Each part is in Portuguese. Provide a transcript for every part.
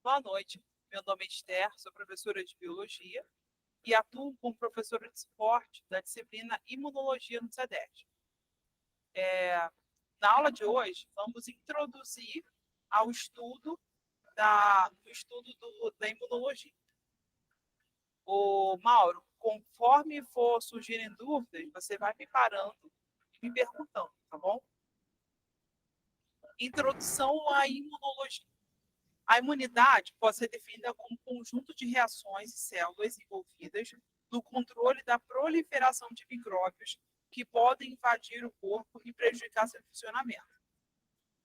Boa noite. Meu nome é Esther, sou professora de biologia e atuo como professora de suporte da disciplina Imunologia no CEDES. Na aula de hoje, vamos introduzir ao estudo da imunologia. Mauro, conforme for surgirem dúvidas, você vai me parando e me perguntando, tá bom? Introdução à imunologia. A imunidade pode ser definida como um conjunto de reações e células envolvidas no controle da proliferação de micróbios que podem invadir o corpo e prejudicar seu funcionamento.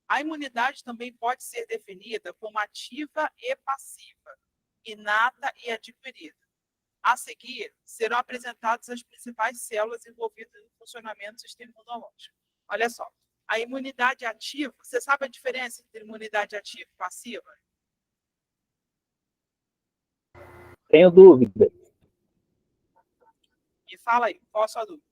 A imunidade também pode ser definida como ativa e passiva, inata e adquirida. A seguir, serão apresentadas as principais células envolvidas no funcionamento do sistema imunológico. Olha só, a imunidade ativa, você sabe a diferença entre imunidade ativa e passiva? Tenho dúvida. Me fala aí, qual a sua dúvida?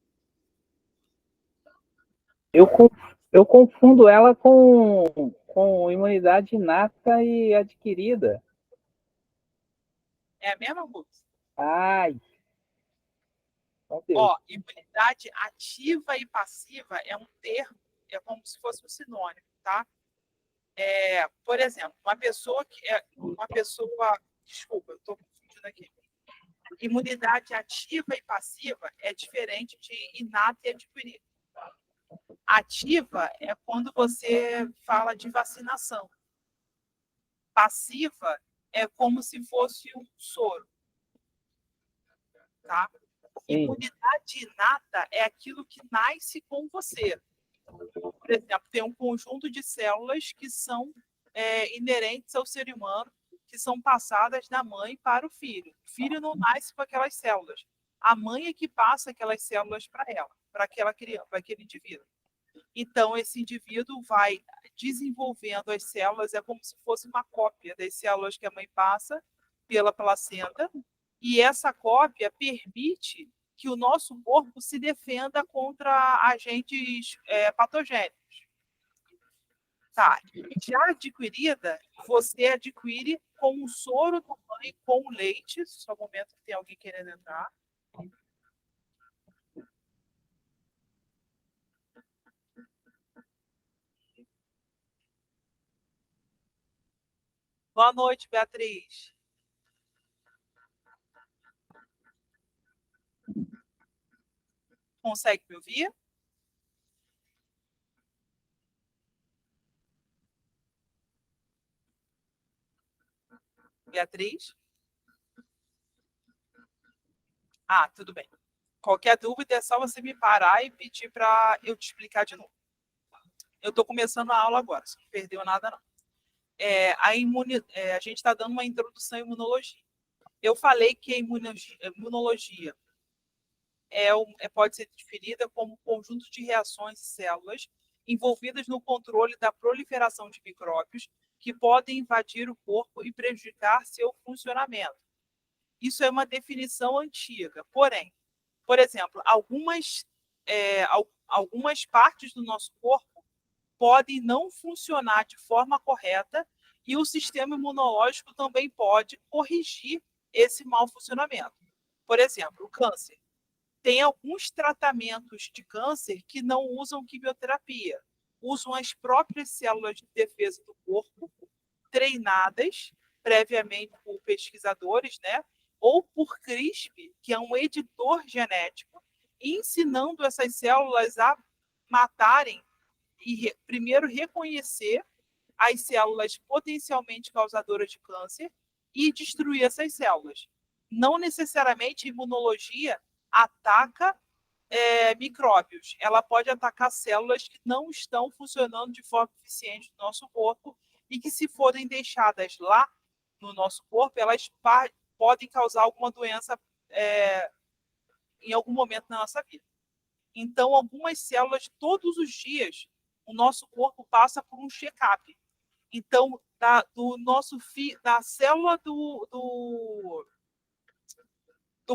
Eu confundo ela com imunidade inata e adquirida. É a mesma coisa. Ai, meu Deus. Imunidade ativa e passiva é um termo, é como se fosse um sinônimo, tá? Por exemplo, desculpa, eu estou confundindo aqui. Imunidade ativa e passiva é diferente de inata e adquirida. Ativa é quando você fala de vacinação. Passiva é como se fosse um soro, tá? Sim. Imunidade inata é aquilo que nasce com você. Por exemplo, tem um conjunto de células que são inerentes ao ser humano, que são passadas da mãe para o filho. O filho não nasce com aquelas células. A mãe é que passa aquelas células para ela, para aquela criança, para aquele indivíduo. Então, esse indivíduo vai desenvolvendo as células, é como se fosse uma cópia das células que a mãe passa pela placenta, e essa cópia permite que o nosso corpo se defenda contra agentes patogênicos. Tá. Já adquirida, você adquire com o soro da mãe, com o leite. Só um momento que tem alguém querendo entrar. Boa noite, Beatriz. Consegue me ouvir? Beatriz? Ah, tudo bem. Qualquer dúvida é só você me parar e pedir para eu te explicar de novo. Eu estou começando a aula agora, você não perdeu nada, não. A gente está dando uma introdução à imunologia. Eu falei que a imunologia pode ser definida como um conjunto de reações e células envolvidas no controle da proliferação de micróbios que podem invadir o corpo e prejudicar seu funcionamento. Isso é uma definição antiga, porém, por exemplo, algumas partes do nosso corpo podem não funcionar de forma correta e o sistema imunológico também pode corrigir esse mau funcionamento. Por exemplo, o câncer. Tem alguns tratamentos de câncer que não usam quimioterapia, usam as próprias células de defesa do corpo, treinadas previamente por pesquisadores, né? Ou por CRISPR, que é um editor genético, ensinando essas células a matarem e primeiro reconhecer as células potencialmente causadoras de câncer e destruir essas células. Não necessariamente a imunologia ataca micróbios, ela pode atacar células que não estão funcionando de forma eficiente no nosso corpo e que, se forem deixadas lá no nosso corpo, elas podem causar alguma doença em algum momento na nossa vida. Então, algumas células, todos os dias, o nosso corpo passa por um check-up. Então, da célula do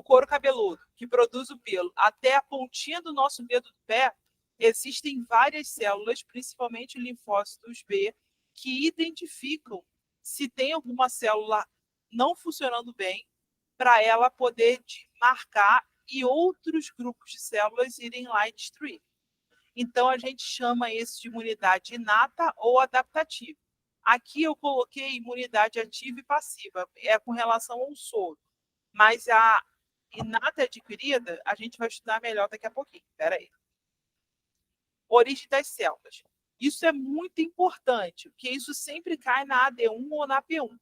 couro cabeludo, que produz o pelo, até a pontinha do nosso dedo do pé, existem várias células, principalmente linfócitos B, que identificam se tem alguma célula não funcionando bem, para ela poder marcar e outros grupos de células irem lá e destruir. Então, a gente chama isso de imunidade inata ou adaptativa. Aqui eu coloquei imunidade ativa e passiva, é com relação ao soro. Mas a inata adquirida, a gente vai estudar melhor daqui a pouquinho. Espera aí. Origem das células. Isso é muito importante, porque isso sempre cai na AD1 ou na P1.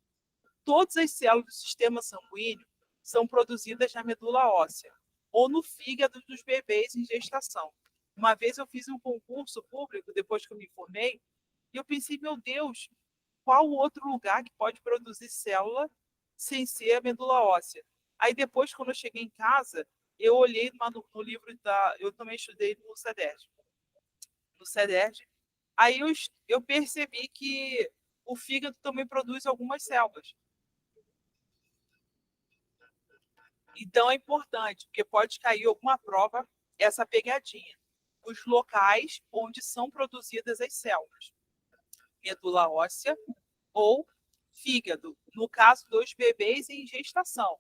Todas as células do sistema sanguíneo são produzidas na medula óssea ou no fígado dos bebês em gestação. Uma vez eu fiz um concurso público, depois que eu me formei, e eu pensei, meu Deus, qual outro lugar que pode produzir célula sem ser a medula óssea? Aí depois, quando eu cheguei em casa, eu olhei no livro eu também estudei no CEDERJ. No CEDERJ. Aí eu percebi que o fígado também produz algumas células. Então é importante, porque pode cair alguma prova essa pegadinha. Os locais onde são produzidas as células. Medula óssea ou fígado, no caso dos bebês em gestação.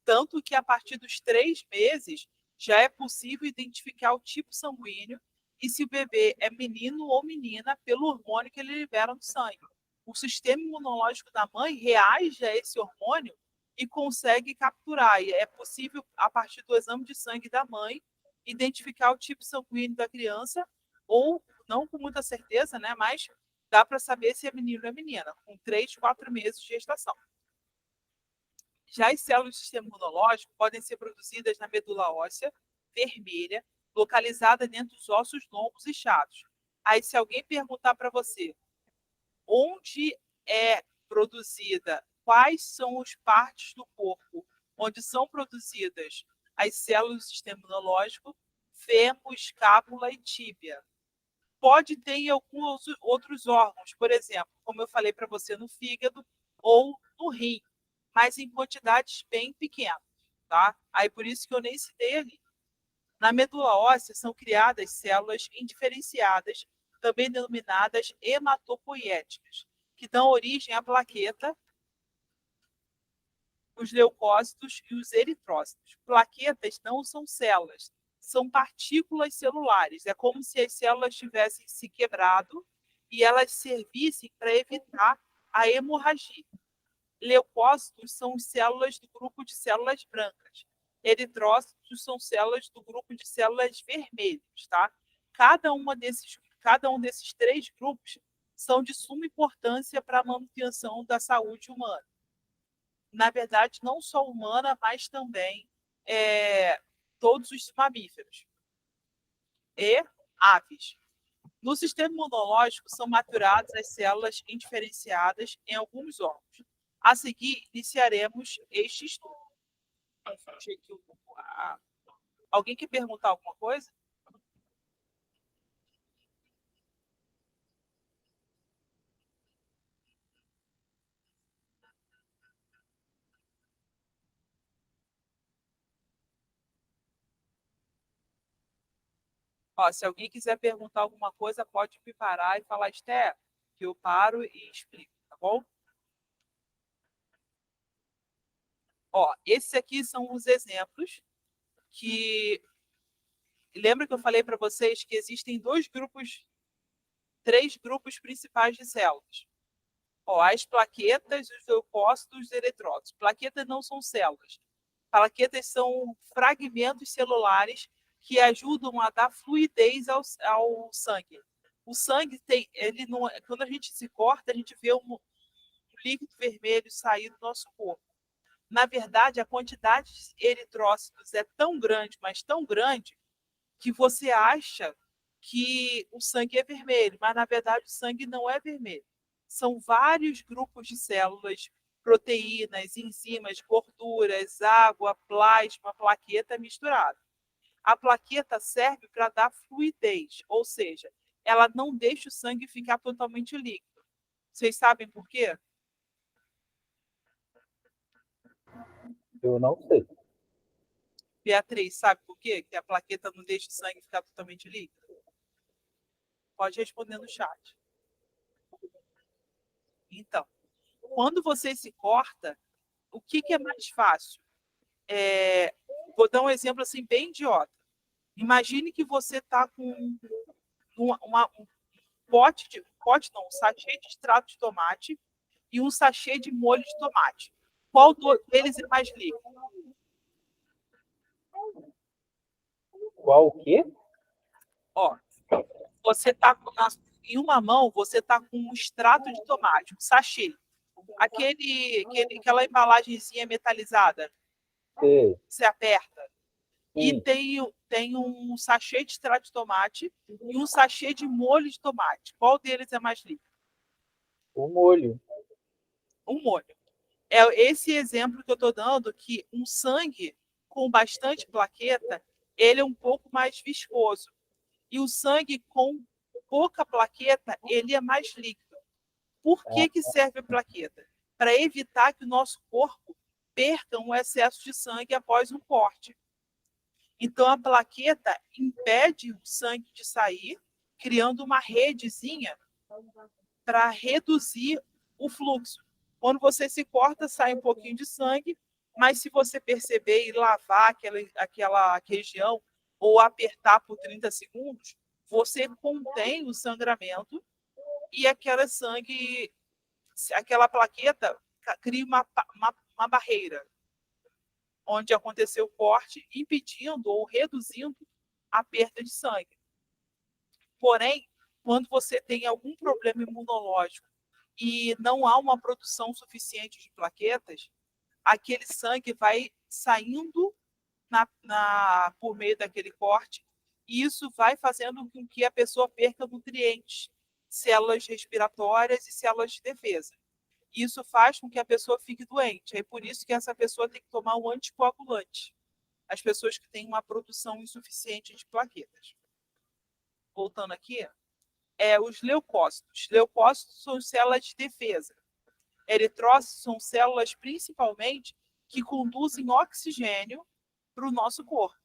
Tanto que a partir dos 3 meses já é possível identificar o tipo sanguíneo e se o bebê é menino ou menina pelo hormônio que ele libera no sangue. O sistema imunológico da mãe reage a esse hormônio e consegue capturar. E é possível, a partir do exame de sangue da mãe, identificar o tipo sanguíneo da criança, ou não com muita certeza, né? Mas dá para saber se é menino ou é menina, com 3, 4 meses de gestação. Já as células do sistema imunológico podem ser produzidas na medula óssea vermelha, localizada dentro dos ossos longos e chatos. Aí, se alguém perguntar para você onde é produzida, quais são as partes do corpo onde são produzidas as células do sistema imunológico, fêmur, escápula e tíbia. Pode ter em alguns outros órgãos, por exemplo, como eu falei para você, no fígado ou no rim, mas em quantidades bem pequenas, tá? Aí por isso que eu nem citei ali. Na medula óssea são criadas células indiferenciadas, também denominadas hematopoiéticas, que dão origem à plaqueta, os leucócitos e os eritrócitos. Plaquetas não são células, são partículas celulares. É como se as células tivessem se quebrado e elas servissem para evitar a hemorragia. Leucócitos são células do grupo de células brancas. Eritrócitos são células do grupo de células vermelhas, tá? Cada um desses 3 grupos são de suma importância para a manutenção da saúde humana. Na verdade, não só humana, mas também todos os mamíferos e aves. No sistema imunológico, são maturadas as células indiferenciadas em alguns órgãos. A seguir, iniciaremos este estudo. Alguém quer perguntar alguma coisa? Ó, se alguém quiser perguntar alguma coisa, pode me parar e falar, Esther, que eu paro e explico, tá bom? Ó, esses aqui são os exemplos que... Lembra que eu falei para vocês que existem 3 grupos principais de células? Ó, as plaquetas, os leucócitos, os eritrócitos. Plaquetas não são células. Plaquetas são fragmentos celulares que ajudam a dar fluidez ao sangue. O sangue tem, ele não, quando a gente se corta, a gente vê um líquido vermelho sair do nosso corpo. Na verdade, a quantidade de eritrócitos é tão grande, mas tão grande, que você acha que o sangue é vermelho, mas na verdade o sangue não é vermelho. São vários grupos de células, proteínas, enzimas, gorduras, água, plasma, plaqueta misturada. A plaqueta serve para dar fluidez, ou seja, ela não deixa o sangue ficar totalmente líquido. Vocês sabem por quê? Eu não sei. Beatriz, sabe por quê? Que a plaqueta não deixa o sangue ficar totalmente líquido? Pode responder no chat. Então, Quando você se corta, o que é mais fácil? Vou dar um exemplo assim bem idiota. Imagine que você está com um um sachê de extrato de tomate e um sachê de molho de tomate. Qual deles é mais líquido? Qual o quê? Ó, você está em uma mão, você está com um extrato de tomate, um sachê. Aquela embalagenzinha metalizada, Sei. você aperta. E Sim, tem um sachê de extrato de tomate e um sachê de molho de tomate. Qual deles é mais líquido? o molho. O molho. É esse exemplo que eu estou dando, que um sangue com bastante plaqueta, ele é um pouco mais viscoso. E o sangue com pouca plaqueta, ele é mais líquido. Por Ah, que serve a plaqueta? Para evitar que o nosso corpo perca um excesso de sangue após um corte. Então, a plaqueta impede o sangue de sair, criando uma redezinha para reduzir o fluxo. Quando você se corta, sai um pouquinho de sangue, mas se você perceber e lavar aquela região ou apertar por 30 segundos, você contém o sangramento e aquela plaqueta cria uma barreira onde aconteceu o corte, impedindo ou reduzindo a perda de sangue. Porém, quando você tem algum problema imunológico e não há uma produção suficiente de plaquetas, aquele sangue vai saindo por meio daquele corte, e isso vai fazendo com que a pessoa perca nutrientes, células respiratórias e células de defesa. Isso faz com que a pessoa fique doente. É por isso que essa pessoa tem que tomar um anticoagulante. As pessoas que têm uma produção insuficiente de plaquetas. Voltando aqui, os leucócitos. Leucócitos são células de defesa. Eritrócitos são células, principalmente, que conduzem oxigênio para o nosso corpo,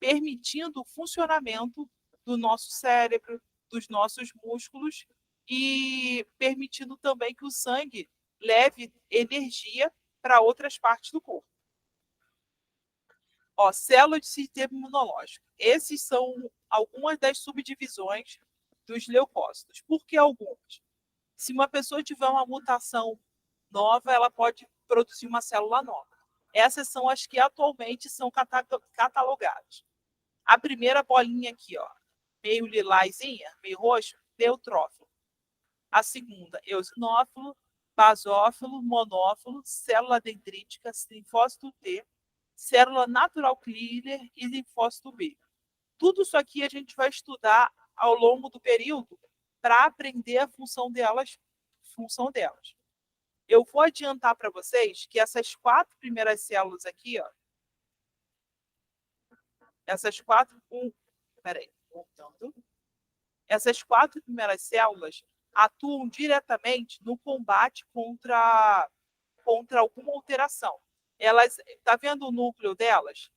permitindo o funcionamento do nosso cérebro, dos nossos músculos e permitindo também que o sangue leve energia para outras partes do corpo. Célula de sistema imunológico. Esses são algumas das subdivisões dos leucócitos. Por que algumas? Se uma pessoa tiver uma mutação nova, ela pode produzir uma célula nova. Essas são as que atualmente são catalogadas. A primeira bolinha aqui, meio lilazinha, meio roxo, neutrófilo. A segunda, eosinófilo, basófilo, monófilo, célula dendrítica, linfócito T, célula natural killer e linfócito B. Tudo isso aqui a gente vai estudar ao longo do período para aprender a função delas. Eu vou adiantar para vocês que essas 4 primeiras células aqui, essas 4, voltando. Essas 4 primeiras células atuam diretamente no combate contra alguma alteração. Tá vendo o núcleo delas?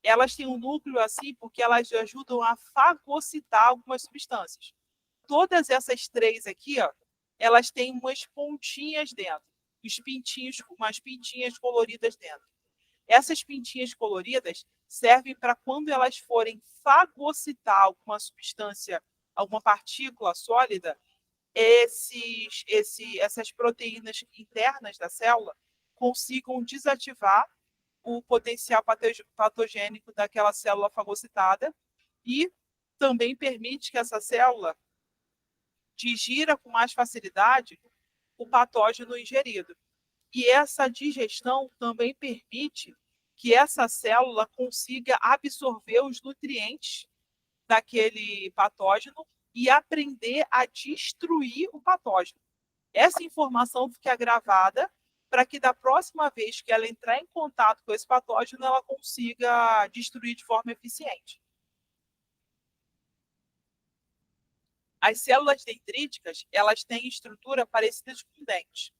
Elas têm um núcleo assim porque elas ajudam a fagocitar algumas substâncias. Todas essas 3 aqui, elas têm umas pontinhas dentro, umas pintinhas coloridas dentro. Essas pintinhas coloridas servem para quando elas forem fagocitar alguma substância, alguma partícula sólida, essas proteínas internas da célula consigam desativar o potencial patogênico daquela célula fagocitada e também permite que essa célula digira com mais facilidade o patógeno ingerido. E essa digestão também permite que essa célula consiga absorver os nutrientes daquele patógeno e aprender a destruir o patógeno. Essa informação fica gravada para que da próxima vez que ela entrar em contato com esse patógeno, ela consiga destruir de forma eficiente. As células dendríticas, elas têm estrutura parecida com dentes.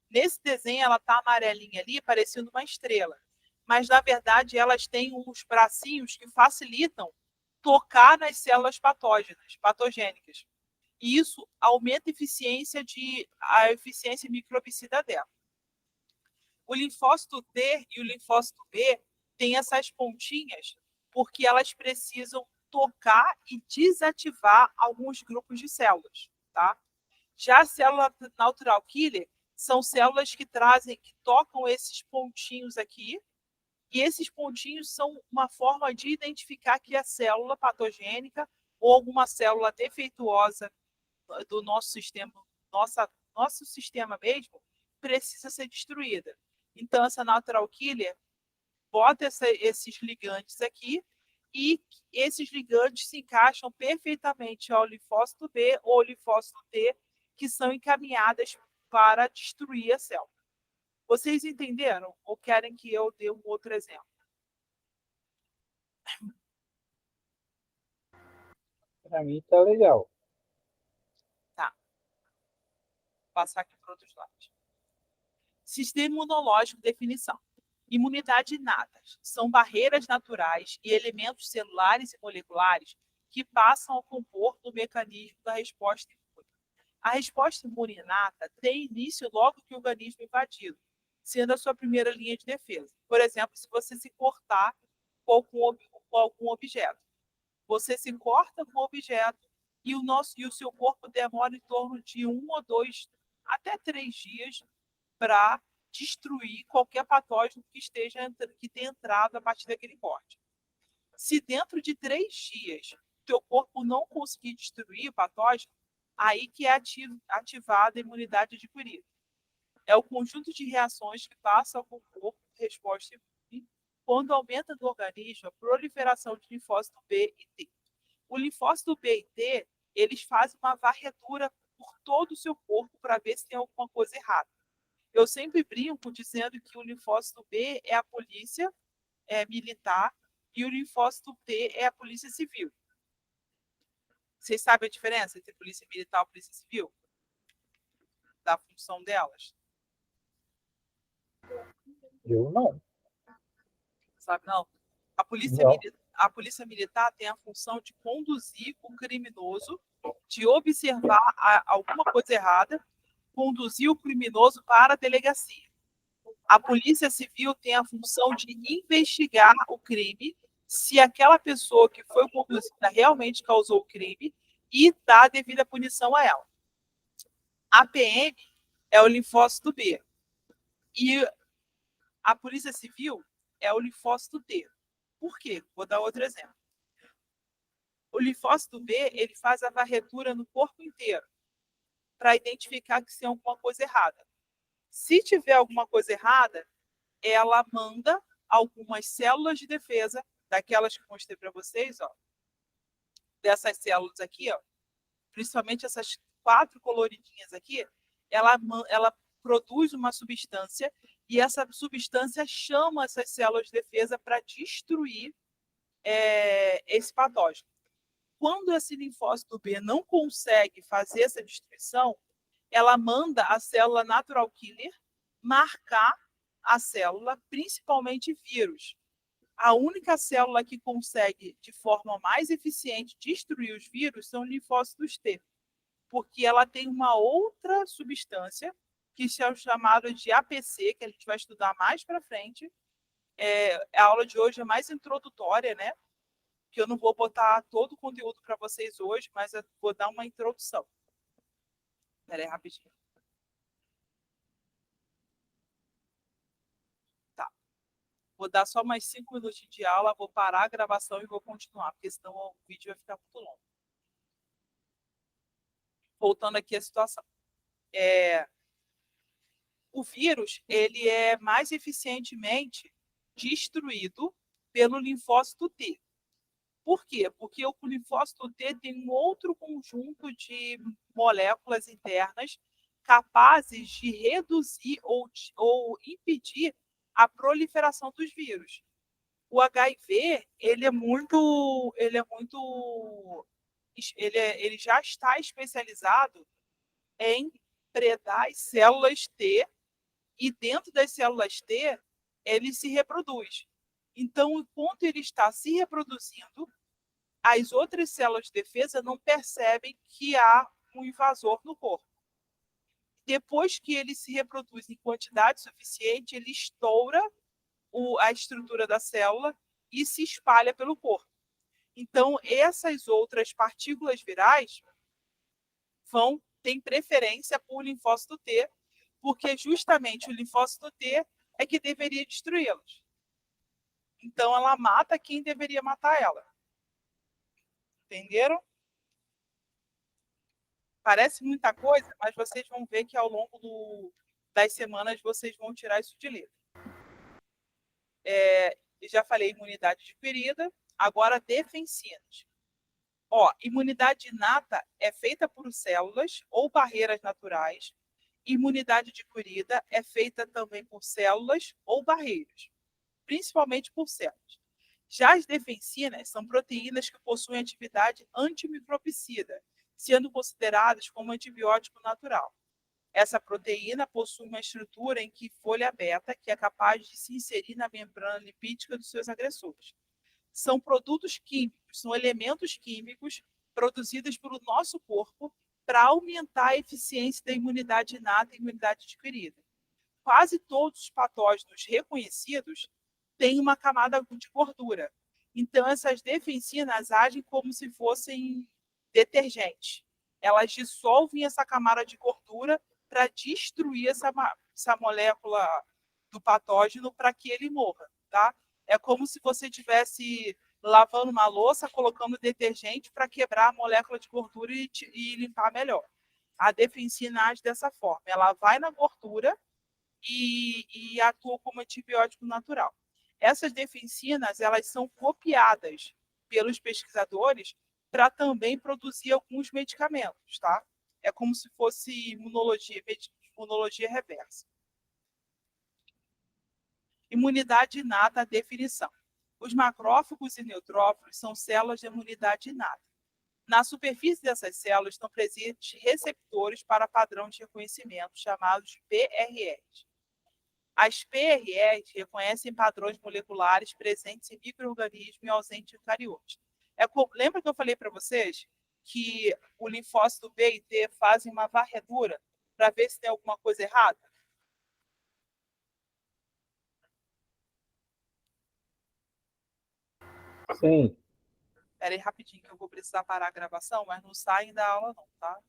Nesse desenho, ela está amarelinha ali, parecendo uma estrela. Mas, na verdade, elas têm uns bracinhos que facilitam tocar nas células patogênicas. E isso aumenta a eficiência microbicida dela. O linfócito T e o linfócito B têm essas pontinhas porque elas precisam tocar e desativar alguns grupos de células, tá? Já a célula natural killer são células que tocam esses pontinhos aqui, e esses pontinhos são uma forma de identificar que a célula patogênica ou alguma célula defeituosa do nosso sistema, nosso sistema mesmo, precisa ser destruída. Então, essa natural killer bota esses ligandes aqui e esses ligandes se encaixam perfeitamente ao linfócito B ou linfócito T, que são encaminhadas para destruir a célula. Vocês entenderam? Ou querem que eu dê um outro exemplo? Para mim tá legal. Tá. Vou passar aqui para outros lados. Sistema imunológico, definição. Imunidade inata são barreiras naturais e elementos celulares e moleculares que passam a compor o mecanismo da resposta imune. A resposta imune inata tem início logo que o organismo é invadido, sendo a sua primeira linha de defesa. Por exemplo, se você se cortar com algum objeto. Você se corta com o objeto e o seu corpo demora em torno de 1 ou 2 até 3 dias para destruir qualquer patógeno que tenha entrado a partir daquele corte. Se dentro de 3 dias o teu corpo não conseguir destruir o patógeno, aí que é ativada a imunidade adquirida. É o conjunto de reações que passa ao corpo resposta imune quando aumenta no organismo a proliferação de linfócito B e T. O linfócito B e T, eles fazem uma varredura por todo o seu corpo para ver se tem alguma coisa errada. Eu sempre brinco dizendo que o linfócito B é a polícia militar e o linfócito T é a polícia civil. Vocês sabem a diferença entre polícia militar e polícia civil? Da função delas? Eu não. Sabe, não? A Não. polícia militar tem a função de conduzir o criminoso, de observar alguma coisa errada, conduzir o criminoso para a delegacia. A polícia civil tem a função de investigar o crime, se aquela pessoa que foi conduzida realmente causou o crime e dar a devida punição a ela. A PM é o linfócito B e a polícia civil é o linfócito T. Por quê? Vou dar outro exemplo. O linfócito B, ele faz a varredura no corpo inteiro para identificar que tem alguma coisa errada. Se tiver alguma coisa errada, ela manda algumas células de defesa, daquelas que eu mostrei para vocês, ó, dessas células aqui, ó, principalmente essas 4 coloridinhas aqui, ela produz uma substância e essa substância chama essas células de defesa para destruir esse patógeno. Quando esse linfócito B não consegue fazer essa destruição, ela manda a célula natural killer marcar a célula, principalmente vírus. A única célula que consegue, de forma mais eficiente, destruir os vírus são linfócitos T, porque ela tem uma outra substância, que é chamada de APC, que a gente vai estudar mais para frente. A aula de hoje é mais introdutória, né? Que eu não vou botar todo o conteúdo para vocês hoje, mas eu vou dar uma introdução. Espera aí, rapidinho. Tá. Vou dar só mais 5 minutos de aula, vou parar a gravação e vou continuar, porque senão o vídeo vai ficar muito longo. Voltando aqui à situação. O vírus, ele é mais eficientemente destruído pelo linfócito T. Por quê? Porque o linfócito T tem um outro conjunto de moléculas internas capazes de reduzir ou impedir a proliferação dos vírus. O HIV, ele já está especializado em predar as células T e dentro das células T ele se reproduz. Então, enquanto ele está se reproduzindo, as outras células de defesa não percebem que há um invasor no corpo. Depois que ele se reproduz em quantidade suficiente, ele estoura a estrutura da célula e se espalha pelo corpo. Então, essas outras partículas virais têm preferência por linfócito T, porque justamente o linfócito T é que deveria destruí-los. Então, ela mata quem deveria matar ela. Entenderam? Parece muita coisa, mas vocês vão ver que ao longo das semanas vocês vão tirar isso de letra. Já falei imunidade adquirida, agora defensinas. Imunidade inata é feita por células ou barreiras naturais. Imunidade adquirida é feita também por células ou barreiras, principalmente por células. Já as defensinas são proteínas que possuem atividade antimicrobicida, sendo consideradas como antibiótico natural. Essa proteína possui uma estrutura em que folha beta, que é capaz de se inserir na membrana lipídica dos seus agressores. São produtos químicos, são elementos químicos produzidos pelo nosso corpo para aumentar a eficiência da imunidade inata e imunidade adquirida. Quase todos os patógenos reconhecidos têm uma camada de gordura. Então, essas defensinas agem como se fossem detergentes. Elas dissolvem essa camada de gordura para destruir essa molécula do patógeno para que ele morra, tá? É como se você estivesse lavando uma louça, colocando detergente para quebrar a molécula de gordura e limpar melhor. A defensina age dessa forma. Ela vai na gordura e atua como antibiótico natural. Essas defensinas, elas são copiadas pelos pesquisadores para também produzir alguns medicamentos, tá? É como se fosse imunologia reversa. Imunidade inata, a definição. Os macrófagos e neutrófilos são células de imunidade inata. Na superfície dessas células estão presentes receptores para padrão de reconhecimento, chamados de PRRs. As PRRs reconhecem padrões moleculares presentes em micro-organismos e ausentes em eucariotes. Lembra que eu falei para vocês que o linfócito B e T fazem uma varredura para ver se tem alguma coisa errada? Sim. Espera aí rapidinho que eu vou precisar parar a gravação, mas não saem da aula não, tá?